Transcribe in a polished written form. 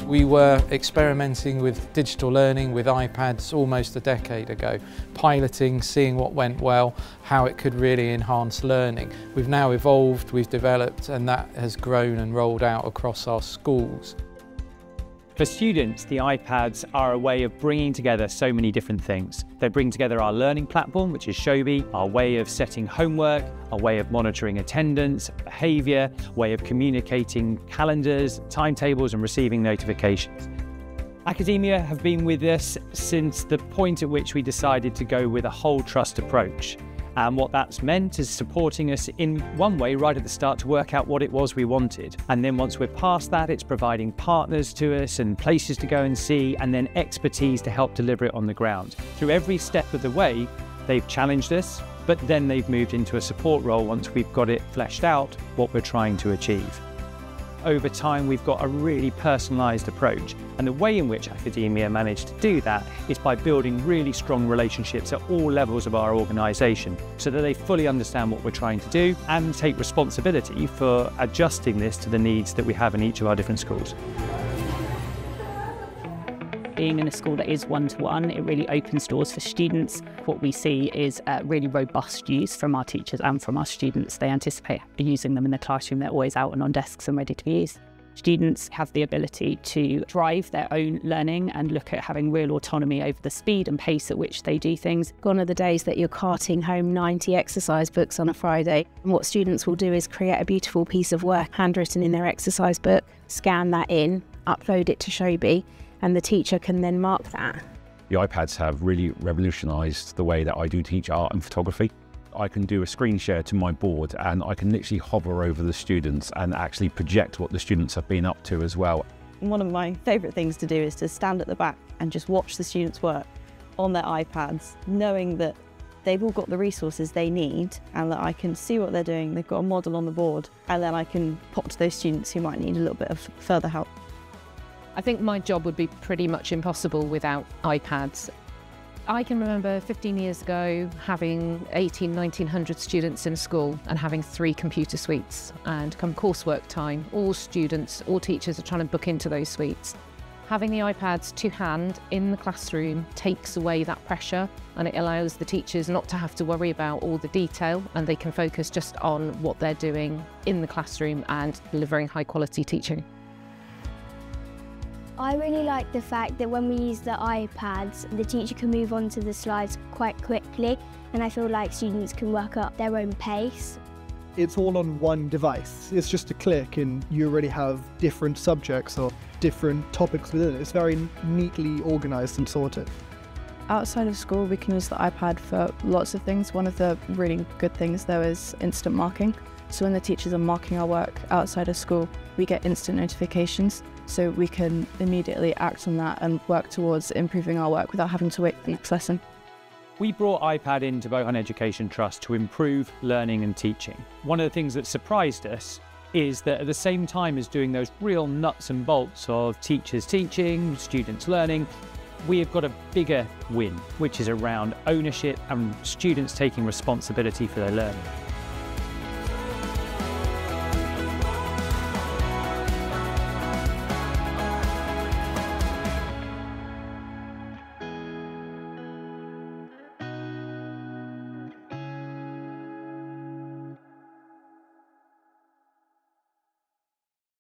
We were experimenting with digital learning with iPads almost a decade ago, piloting, seeing what went well, how it could really enhance learning. We've now evolved, we've developed, and that has grown and rolled out across our schools. For students, the iPads are a way of bringing together so many different things. They bring together our learning platform, which is Shobi, our way of setting homework, our way of monitoring attendance, behaviour, way of communicating calendars, timetables and receiving notifications. Academia have been with us since the point at which we decided to go with a whole trust approach. And what that's meant is supporting us in one way right at the start to work out what it was we wanted. And then once we're past that, it's providing partners to us and places to go and see, and then expertise to help deliver it on the ground. Through every step of the way, they've challenged us, but then they've moved into a support role once we've got it fleshed out, what we're trying to achieve. Over time, we've got a really personalised approach, and the way in which academia managed to do that is by building really strong relationships at all levels of our organisation so that they fully understand what we're trying to do and take responsibility for adjusting this to the needs that we have in each of our different schools. Being in a school that is one-to-one, it really opens doors for students. What we see is really robust use from our teachers and from our students. They anticipate using them in the classroom. They're always out and on desks and ready to be used. Students have the ability to drive their own learning and look at having real autonomy over the speed and pace at which they do things. Gone are the days that you're carting home 90 exercise books on a Friday. And what students will do is create a beautiful piece of work handwritten in their exercise book, scan that in, upload it to Shobi, and the teacher can then mark that. The iPads have really revolutionised the way that I do teach art and photography. I can do a screen share to my board and I can literally hover over the students and actually project what the students have been up to as well. One of my favourite things to do is to stand at the back and just watch the students work on their iPads, knowing that they've all got the resources they need and that I can see what they're doing. They've got a model on the board, and then I can pop to those students who might need a little bit of further help. I think my job would be pretty much impossible without iPads. I can remember 15 years ago having 1900 students in school and having 3 computer suites, and come coursework time, all students, all teachers are trying to book into those suites. Having the iPads to hand in the classroom takes away that pressure, and it allows the teachers not to have to worry about all the detail, and they can focus just on what they're doing in the classroom and delivering high quality teaching. I really like the fact that when we use the iPads, the teacher can move on to the slides quite quickly, and I feel like students can work up their own pace. It's all on one device. It's just a click and you already have different subjects or different topics within it. It's very neatly organised and sorted. Outside of school, we can use the iPad for lots of things. One of the really good things though is instant marking. So when the teachers are marking our work outside of school, we get instant notifications, so we can immediately act on that and work towards improving our work without having to wait for the next lesson. We brought iPad into Bohunt Education Trust to improve learning and teaching. One of the things that surprised us is that at the same time as doing those real nuts and bolts of teachers teaching, students learning, we have got a bigger win, which is around ownership and students taking responsibility for their learning.